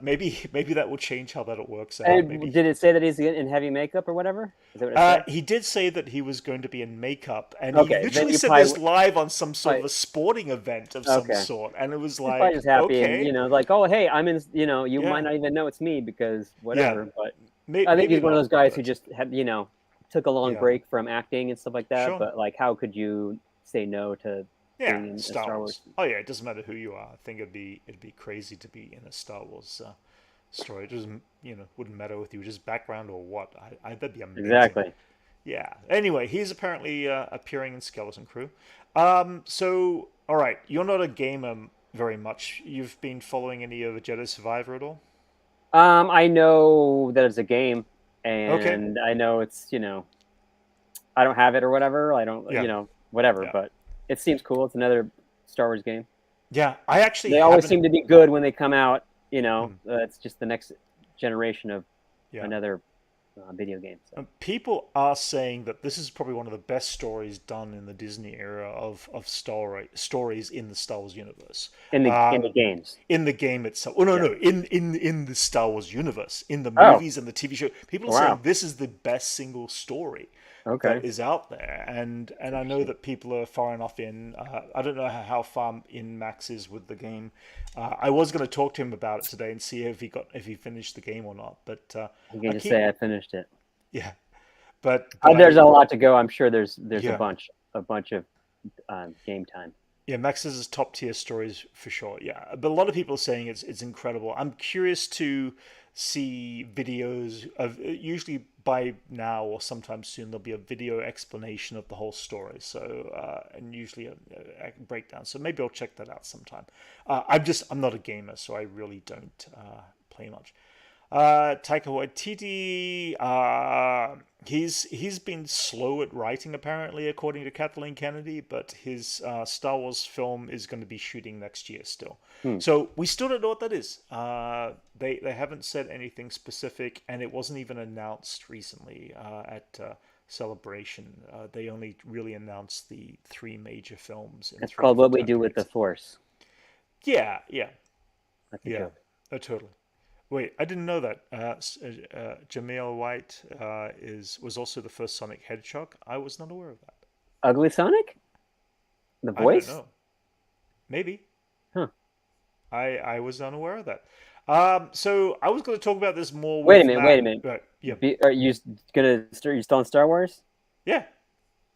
A: Maybe that will change how that works out.
B: And
A: Maybe
B: did it say that he's in heavy makeup or whatever? Is that what it said?
A: he did say that he was going to be in makeup, and he
B: Okay, then
A: literally
B: you
A: said this
B: probably,
A: live on some sort of
B: probably
A: a sporting event of some
B: okay.
A: sort, and it was
B: He's probably
A: like,
B: just happy, and
A: okay,
B: like, oh hey, I'm in. You might
A: yeah,
B: not even know it's me because
A: yeah,
B: whatever. But I think
A: maybe
B: he's one of
A: not,
B: those guys who
A: but
B: just had, took a long
A: yeah,
B: break from acting and stuff like that.
A: sure,
B: But like, how could you say no to
A: yeah,
B: being in a
A: Star
B: Star
A: Wars.
B: Wars?
A: Oh yeah, it doesn't matter who you are. I think it'd be crazy to be in a Star Wars story. It doesn't, wouldn't matter if you were just background or what. That'd be amazing.
B: Exactly.
A: Yeah. Anyway, he's apparently appearing in Skeleton Crew. So, all right, you're not a gamer very much. You've been following any of Jedi Survivor at all?
B: I know that it's a game,
A: Okay.
B: and I know it's I don't have it or whatever. I don't
A: Yeah.
B: whatever.
A: Yeah.
B: But it seems cool. It's another Star Wars game.
A: Yeah. I actually
B: They always
A: haven't.
B: seem to be good when they come out.
A: Hmm,
B: It's just the next generation of
A: yeah.
B: another video game. So
A: People are saying that this is probably one of the best stories done in the Disney era of stories in the Star Wars universe.
B: in the
A: Um,
B: games.
A: in the game itself. Oh no,
B: Yeah.
A: no, in the Star Wars universe, in the
B: Oh,
A: movies and the TV show, people are saying
B: wow.
A: this is the best single story that
B: Okay.
A: is out there, and I know
B: Interesting.
A: that people are far enough in. I don't know how far in Max is with the game. I was going to talk to him about it today and see if he finished the game or not. But
B: You
A: I
B: can just
A: keep
B: say I finished it.
A: yeah, but
B: There's
A: I
B: a lot to go. I'm sure there's a
A: yeah.
B: bunch of game time.
A: Yeah, Max's is top tier stories for sure. Yeah, but a lot of people are saying it's incredible. I'm curious to see videos of usually by now or sometime soon there'll be a video explanation of the whole story. So and usually a breakdown. So maybe I'll check that out sometime. I'm not a gamer, so I really don't play much. Taika Waititi, he's been slow at writing apparently, according to Kathleen Kennedy, but his Star Wars film is going to be shooting next year still.
B: Hmm.
A: So we still don't know what that is. They haven't said anything specific, and it wasn't even announced recently at Celebration. They only really announced the three major films in
B: It's
A: three
B: called What
A: different
B: We
A: time
B: Do with the
A: periods.
B: Force.
A: Yeah, yeah,
B: That's a
A: yeah.
B: joke.
A: Oh, totally. Wait, I didn't know that. Jameel White was also the first Sonic Hedgehog. I was not aware of that.
B: Ugly Sonic? The
A: I don't
B: voice?
A: know. Maybe
B: Huh.
A: I was unaware of that. So I was going to talk about this more
B: Wait a
A: with
B: minute. Wait a
A: Matt.
B: minute.
A: But yeah,
B: Are you gonna start? You still on Star Wars?
A: yeah.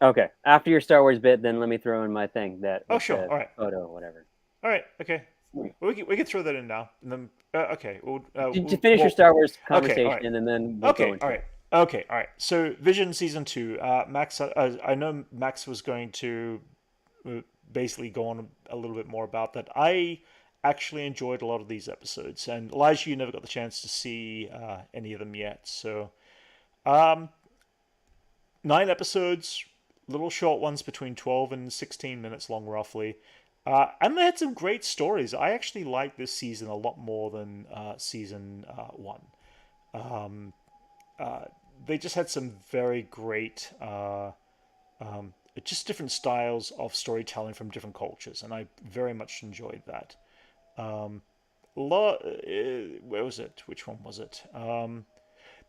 B: Okay. After your Star Wars bit, then let me throw in my thing that
A: Oh,
B: with
A: sure.
B: the
A: All right.
B: photo or whatever.
A: All right. Okay. We can throw that in now, and then okay.
B: To finish your
A: Well,
B: Star Wars
A: okay. All right.
B: conversation, and then we'll go
A: Okay. All
B: into
A: right.
B: it.
A: Okay. All right. So Vision season two. Max. I know Max was going to uh, basically go on a little bit more about that. I actually enjoyed a lot of these episodes, and Elijah, you never got the chance to see any of them yet. So, um, 9 episodes, little short ones between 12 and 16 minutes long, roughly. And they had some great stories. I actually like this season a lot more than season one. Um, uh, they just had some very great just different styles of storytelling from different cultures, and I very much enjoyed that. Um, where was it? Which one was it?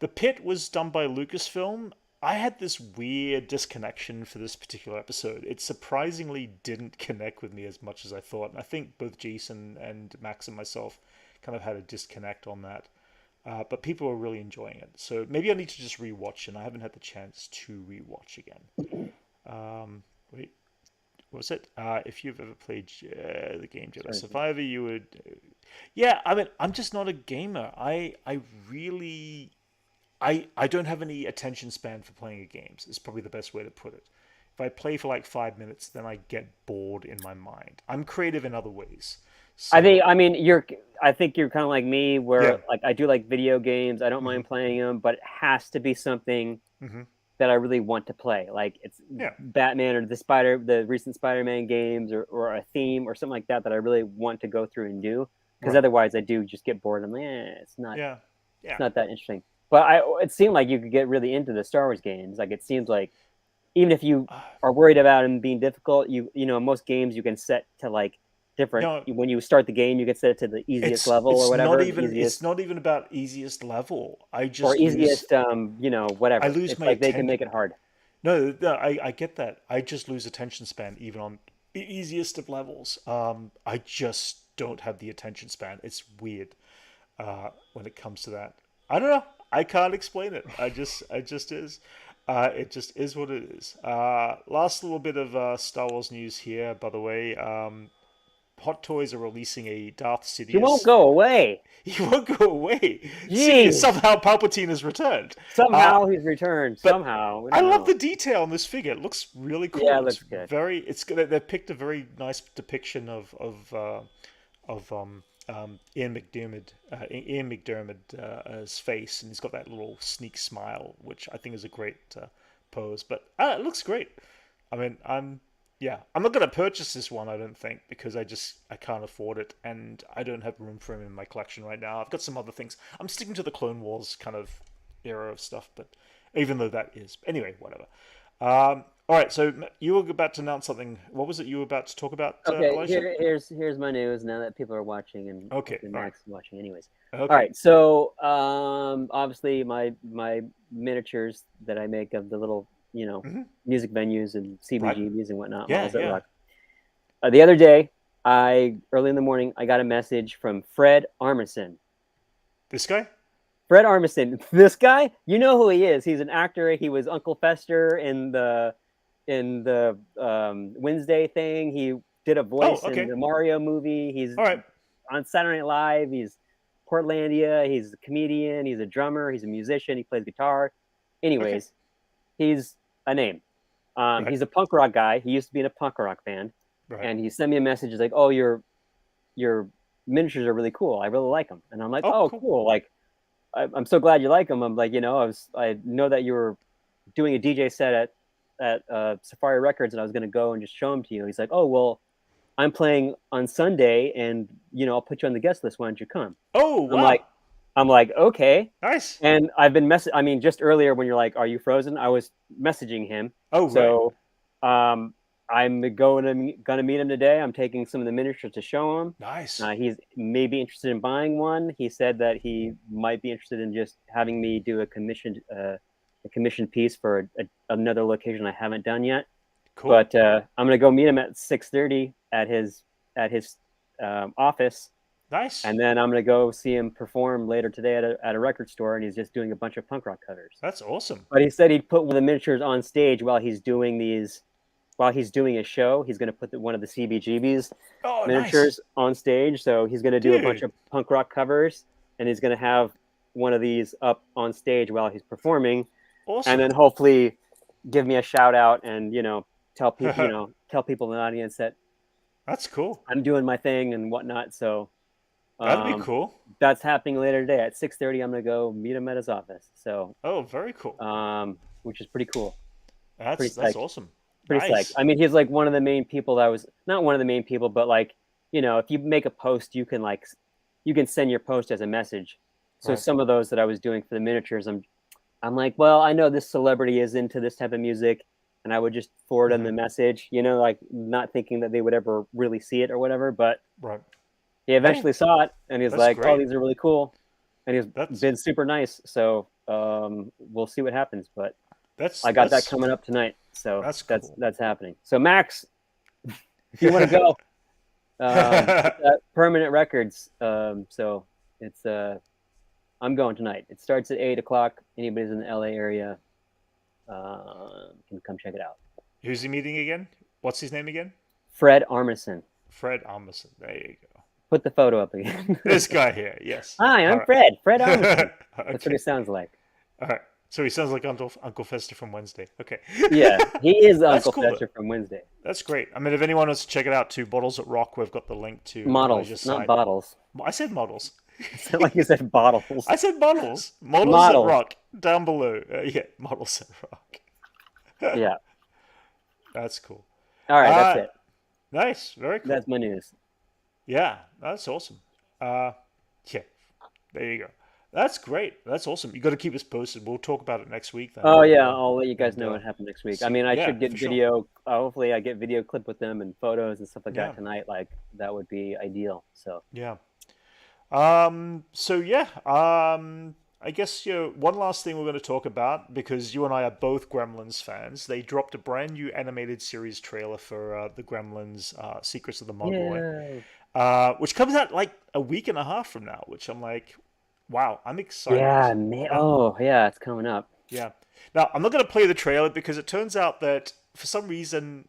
A: The Pit was done by Lucasfilm. I had this weird disconnection for this particular episode. It surprisingly didn't connect with me as much as I thought. And I think both Jason and Max and myself kind of had a disconnect on that. But people were really enjoying it. So maybe I need to just rewatch, and I haven't had the chance to rewatch again. Wait, what was it? If you've ever played the game Jedi
B: Sorry.
A: Survivor, you would. Yeah, I mean, I'm just not a gamer. I really I don't have any attention span for playing games. Is probably the best way to put it. If I play for like 5 minutes, then I get bored in my mind. I'm creative in other ways.
B: I
A: So
B: think. I mean, I think you're kind of like me,
A: yeah.
B: where like I do like video games. I don't
A: Hmm.
B: mind playing them, but it has to be something
A: Hmm.
B: that I really want to play. Like it's
A: Yeah.
B: Batman or the recent Spider-Man games, or a theme or something like that that I really want to go through and do. Because
A: Right.
B: otherwise, I do just get bored. I'm like,
A: Yeah.
B: it's
A: Yeah.
B: not that interesting. But it seemed like you could get really into the Star Wars games. Like it seems like even if you are worried about them being difficult, you know most games you can set to like different.
A: No,
B: When you start the game, you can set it to the easiest level or whatever, the
A: it's
B: easiest
A: not even about easiest level.
B: or easiest,
A: I
B: whatever.
A: lose
B: It's
A: my
B: like they can make
A: attention.
B: it hard.
A: No, no, I get that. I just lose attention span even on easiest of levels. I just don't have the attention span. It's weird when it comes to that. I don't know. I can't explain it. It just is. It just is what it is. Last little bit of Star Wars news here, by the way. Hot Toys are releasing a Darth
B: He won't
A: Sidious.
B: go away.
A: He won't go away. Sidious,
B: Jeez.
A: somehow Palpatine has returned. Uh,
B: Somehow he's returned.
A: but
B: Somehow we
A: I
B: don't
A: love
B: know.
A: the detail on this figure. It looks really
B: Yeah,
A: cool.
B: it
A: It's
B: looks good.
A: very. It's good. They picked a very nice depiction of Ian McDermott's face, and he's got that little sneak smile, which I think is a great pose. But it looks great. I mean, I'm not gonna purchase this one. I don't think because I can't afford it, and I don't have room for him in my collection right now. I've got some other things. I'm sticking to the Clone Wars kind of era of stuff, but even though that is anyway, whatever. All right, so you were about to announce something. What was it you were about to talk about,
B: Okay,
A: Elijah?
B: here's my news now that people are watching, and
A: Okay,
B: hopefully
A: all right,
B: Max is watching anyways. All
A: okay.
B: right, so obviously my miniatures that I make of the little
A: Hmm.
B: music venues and
A: Right.
B: CBGBs and whatnot,
A: Yeah,
B: Models that
A: yeah.
B: Rock. The other day, early in the morning, I got a message from Fred Armisen.
A: This guy.
B: Fred Armisen, this guy, you know who he is. He's an actor. He was Uncle Fester in the Wednesday thing. He did a
A: Oh,
B: voice in
A: okay.
B: the Mario movie. He's
A: All right.
B: on Saturday Night Live. He's Portlandia. He's a comedian. He's a drummer. He's a musician. He plays guitar.
A: Okay.
B: Anyways, he's a name.
A: Right.
B: He's a punk rock guy. He used to be in a punk rock band,
A: Right.
B: and he sent me a message like, "Oh, your miniatures are really cool. I really like them." And I'm like,
A: Oh,
B: "Oh,
A: cool.
B: cool. Like, I'm so glad you like him. I'm like, I know that you were doing a DJ set at Safari Records, and I was going to go and just show him to you. He's like, oh well, I'm playing on Sunday, and I'll put you on the guest list. Why don't you come?
A: Oh,
B: I'm
A: wow.
B: like, okay.
A: Nice.
B: And I've been I mean, just earlier when you're like, are you frozen? I was messaging him.
A: Oh, right.
B: So, I'm gonna meet him today. I'm taking some of the miniatures to show him.
A: Nice.
B: He's maybe interested in buying one. He said that he might be interested in just having me do a commissioned piece for another location I haven't done yet.
A: Cool.
B: But I'm gonna go meet him at 6:30 at his office,
A: Nice.
B: and then I'm gonna go see him perform later today at a record store, and he's just doing a bunch of punk rock covers.
A: That's awesome.
B: But he said he'd put one of the miniatures on stage while he's doing a show. He's gonna put one of the CBGB's
A: Oh,
B: miniatures
A: nice.
B: on stage. So he's gonna do a bunch
A: Dude.
B: of punk rock covers, and he's gonna have one of these up on stage while he's performing,
A: Awesome.
B: and then hopefully give me a shout out and tell people tell people in the audience that
A: That's cool.
B: I'm doing my thing and whatnot. So
A: That'd be cool.
B: that's happening later today at 6:30. I'm gonna go meet him at his office. So
A: Oh, very cool.
B: which is pretty cool.
A: That's
B: psyched.
A: awesome.
B: Pretty
A: Nice.
B: psyched. I mean, he's like one of the main people that was not one of the main people, but like if you make a post, you can send your post as a message. So
A: Right.
B: some of those that I was doing for the miniatures, I'm like, well, I know this celebrity is into this type of music, and I would just forward them the message, like not thinking that they would ever really see it or whatever. But
A: Right.
B: he eventually saw it, and he's
A: That's
B: like,
A: great.
B: oh, these are really cool, and he's
A: That's
B: been super nice. So we'll see what happens. But
A: that's
B: I got that coming up tonight, so
A: That's cool.
B: that's happening. So Max, if you want to go, Permanent Records. So it's I'm going tonight. It starts at 8 o'clock. Anybody's in the LA area can come check it out.
A: Who's he meeting again? What's his name again?
B: Fred Armisen.
A: Fred Armisen. There you go.
B: Put the photo up again.
A: This guy here. Yes.
B: Hi, I'm
A: All right.
B: Fred. Fred Armisen. That's
A: Okay.
B: what he sounds like.
A: All right. So he sounds like Uncle Fester from Wednesday. Okay.
B: Yeah, he is
A: That's
B: Uncle
A: cool,
B: Fester from Wednesday.
A: That's great. I mean, if anyone wants to check it out, too, Bottles at Rock, we've got the link to
B: Models,
A: Elijah's
B: not
A: site.
B: bottles.
A: I said models.
B: Like you said, bottles.
A: I said models. Models
B: Models.
A: at Rock down below. Yeah, Models at Rock.
B: Yeah.
A: That's cool.
B: All right, that's it.
A: Nice. Very cool.
B: That's my news.
A: Yeah, that's awesome. Yeah, there you go. That's great. That's awesome. You got to keep us posted. We'll talk about it next week then.
B: Oh yeah, I'll let you guys know what happened next week. I mean, I
A: yeah,
B: should get
A: for sure.
B: video. Hopefully, I get video clip with them and photos and stuff like
A: Yeah.
B: that tonight. Like that would be ideal. So
A: Yeah. So yeah. I guess one last thing we're going to talk about, because you and I are both Gremlins fans. They dropped a brand new animated series trailer for the Gremlins Secrets of the Mogwai, which comes out like a week and a half from now. Which I'm like, wow, I'm excited.
B: yeah, man. Oh yeah, it's coming up.
A: Yeah. Now, I'm not going to play the trailer because it turns out that for some reason,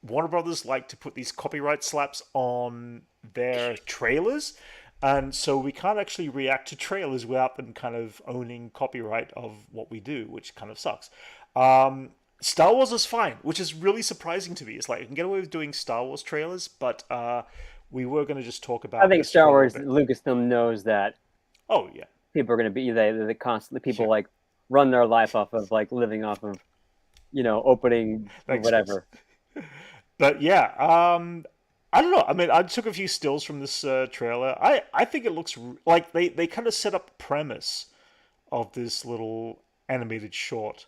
A: Warner Brothers like to put these copyright slaps on their trailers. And so we can't actually react to trailers without them kind of owning copyright of what we do, which kind of sucks. Star Wars is fine, which is really surprising to me. It's like, you can get away with doing Star Wars trailers, but we were going to just talk about
B: I think
A: this
B: Star
A: for a
B: Wars,
A: little bit.
B: Lucasfilm knows that
A: Oh, yeah.
B: people are going to be they constantly people
A: Sure.
B: like run their life off of like living off of opening
A: Thanks,
B: whatever.
A: But yeah, I don't know. I mean, I took a few stills from this trailer. I think it looks like they kind of set up the premise of this little animated short,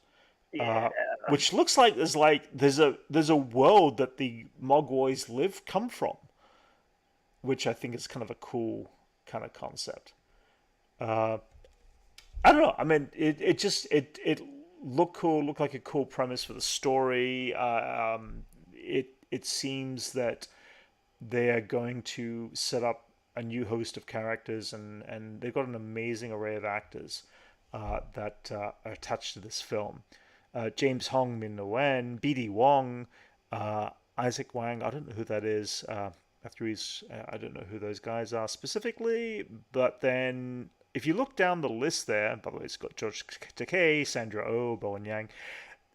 A: which looks like there's a world that the Mogwais come from, which I think is kind of a cool kind of concept. I don't know. I mean, it looked cool. Looked like a cool premise for the story. It seems that they are going to set up a new host of characters, and they've got an amazing array of actors that are attached to this film. James Hong Min Wen, BD Wong, Isaac Wang. I don't know who that is. I don't know who those guys are specifically, but then if you look down the list there, by the way, it's got George Takei, Sandra Oh, Bowen Yang.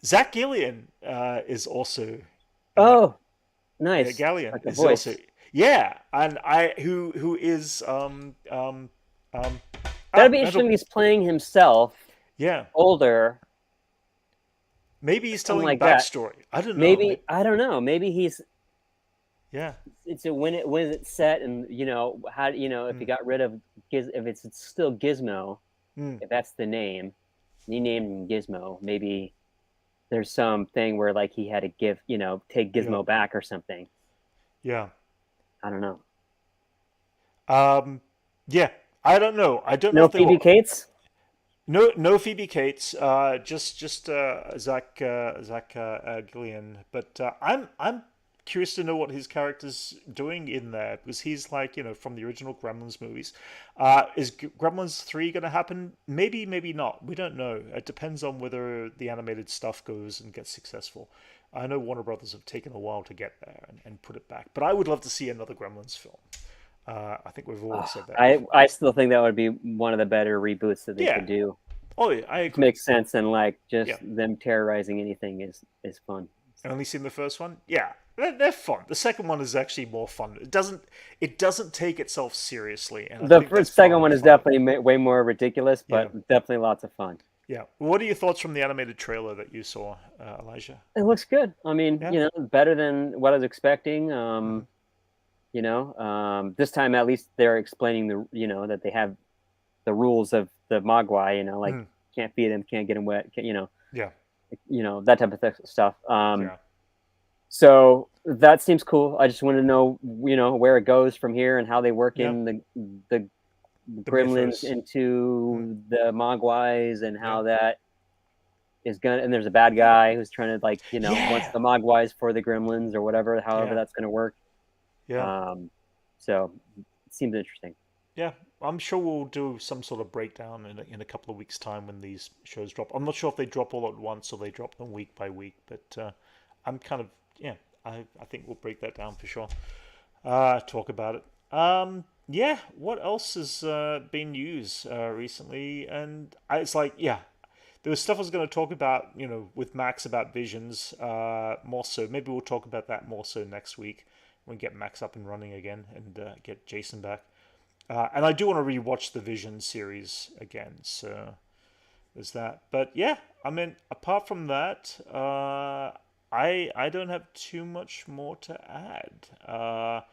A: Zach Gallion is also...
B: Oh, nice.
A: Gallion
B: like a
A: is
B: voice.
A: also... Yeah, and who is...
B: That'd be
A: That'll
B: interesting. If he's playing himself,
A: yeah.
B: older,
A: Maybe he's
B: something
A: telling
B: like that.
A: backstory. I don't know.
B: Maybe I don't know. Maybe he's
A: Yeah.
B: it's a when it's set, and how if he
A: Mm.
B: got rid of if it's still Gizmo,
A: Mm.
B: if that's the name, and he named him Gizmo. Maybe there's some thing where like he had to take
A: Yeah.
B: Gizmo back or something.
A: Yeah.
B: I don't know.
A: Um. Yeah. I don't know. I don't know
B: No
A: if they
B: Phoebe
A: will.
B: Cates.
A: No Phoebe Cates. Just Zach Gillian. But I'm curious to know what his character's doing in there because he's like from the original Gremlins movies. Is Gremlins 3 going to happen? Maybe, maybe not. We don't know. It depends on whether the animated stuff goes and gets successful. I know Warner Brothers have taken a while to get there and put it back, but I would love to see another Gremlins film. I think we've always said that before.
B: I still think that would be one of the better reboots that they
A: Yeah.
B: could do.
A: Oh, yeah, I
B: It
A: agree.
B: makes sense, and like just
A: Yeah.
B: them terrorizing anything is fun.
A: Only seen the first one? Yeah, they're fun. The second one is actually more fun. It doesn't take itself seriously, and I
B: The
A: think that's part
B: second
A: of
B: one
A: the
B: is
A: fun of it.
B: definitely way more ridiculous,
A: Yeah,
B: but definitely lots of fun.
A: yeah. What are your thoughts from the animated trailer that you saw, Elijah?
B: It looks good. I mean,
A: Yeah.
B: better than what I was expecting.
A: Hmm.
B: This time at least they're explaining that they have the rules of the Mogwai. Like
A: Hmm.
B: can't feed them, can't get them wet.
A: Yeah.
B: That type of stuff.
A: Yeah.
B: So that seems cool. I just want to know, where it goes from here and how they work
A: Yeah.
B: in the
A: The
B: Gremlins
A: mythos. Hmm.
B: into the Mogwais and
A: Yeah.
B: how that is gonna. And there's a bad guy who's trying to wants
A: Yeah.
B: the Mogwais for the Gremlins or whatever. However,
A: Yeah.
B: that's gonna work.
A: Yeah.
B: So it seems interesting.
A: Yeah. I'm sure we'll do some sort of breakdown in a couple of weeks' time when these shows drop. I'm not sure if they drop all at once or they drop them week by week, but I'm kind of yeah. I think we'll break that down for sure. Talk about it. Yeah. What else has been used recently? And it's like yeah, there was stuff I was going to talk about, with Max about visions. More so, maybe we'll talk about that more so next week when we get Max up and running again and get Jason back. And I do want to rewatch the Vision series again, so there's that. But yeah, I mean, apart from that, I don't have too much more to add.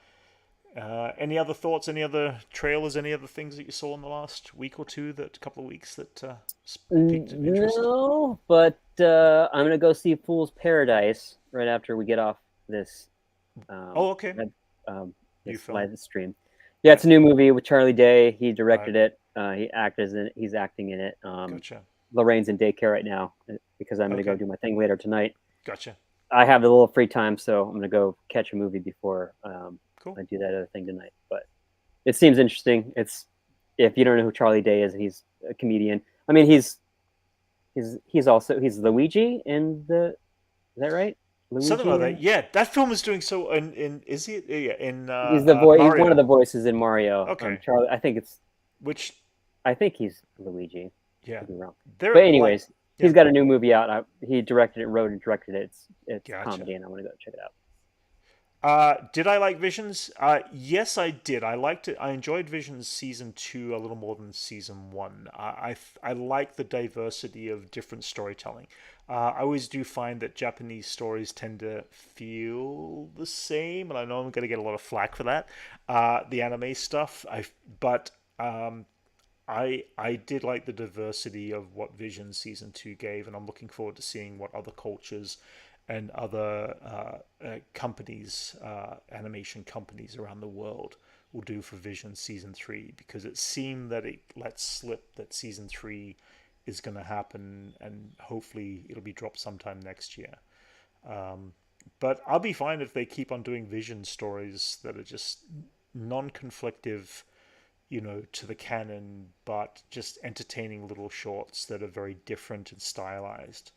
A: Any other thoughts? Any other trailers? Any other things that you saw in the last week or two, that couple of weeks that piqued of interest?
B: No, but I'm gonna go see Fool's Paradise right after we get off this
A: Oh, okay.
B: web, um,
A: New
B: this
A: film.
B: live stream. Yeah,
A: Yeah.
B: it's a new movie with Charlie Day. He
A: Right.
B: directed it. He's acting in it.
A: Gotcha.
B: Lorraine's in daycare right now because I'm gonna go
A: Okay.
B: do my thing later tonight.
A: Gotcha.
B: I have a little free time, so I'm gonna go catch a movie before
A: Cool.
B: I do that other thing tonight. But it seems interesting. It's if you don't know who Charlie Day is, he's a comedian. I mean, he's Luigi in the. Is that right?
A: Something
B: Luigi.
A: like that. Yeah, that film is doing so. In is he? Yeah, in
B: He's the voice. He's one of
A: Mario.
B: the voices in Mario.
A: Okay.
B: Charlie.
A: Which
B: I think he's Luigi.
A: yeah,
B: Could be wrong.
A: they're
B: But
A: like
B: anyways,
A: yeah.
B: he's got a new movie out. He directed it, wrote and directed it. It's
A: Gotcha.
B: comedy, and I want to go check it out.
A: Did I like Visions? Yes, I did. I liked it. I enjoyed Visions season 2 a little more than season 1. I like the diversity of different storytelling. I always do find that Japanese stories tend to feel the same, and I know I'm going to get a lot of flack for that. The anime stuff, but I did like the diversity of what Vision season 2 gave, and I'm looking forward to seeing what other cultures and other companies, animation companies around the world, will do for Vision season 3, because it seemed that it let slip that season 3 is going to happen, and hopefully it'll be dropped sometime next year. But I'll be fine if they keep on doing Vision stories that are just non-conflictive, to the canon, but just entertaining little shorts that are very different and stylized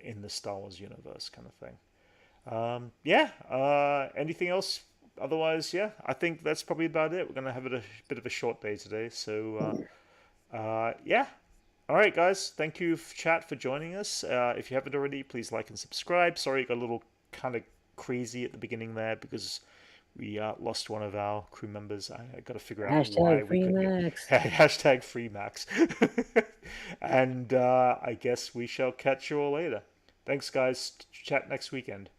A: in the Star Wars universe, kind of thing. Yeah. Anything else? Otherwise, yeah, I think that's probably about it. We're gonna have a bit of a short day today, so yeah. All right, guys. Thank you, chat, for joining us. If you haven't already, please like and subscribe. Sorry, it got a little kind of crazy at the beginning there because we lost one of our crew members. I got to figure out why
B: Hashtag
A: we
B: free
A: couldn't get
B: Max.
A: hashtag free Max. And I guess we shall catch you all later. Thanks, guys. Chat next weekend.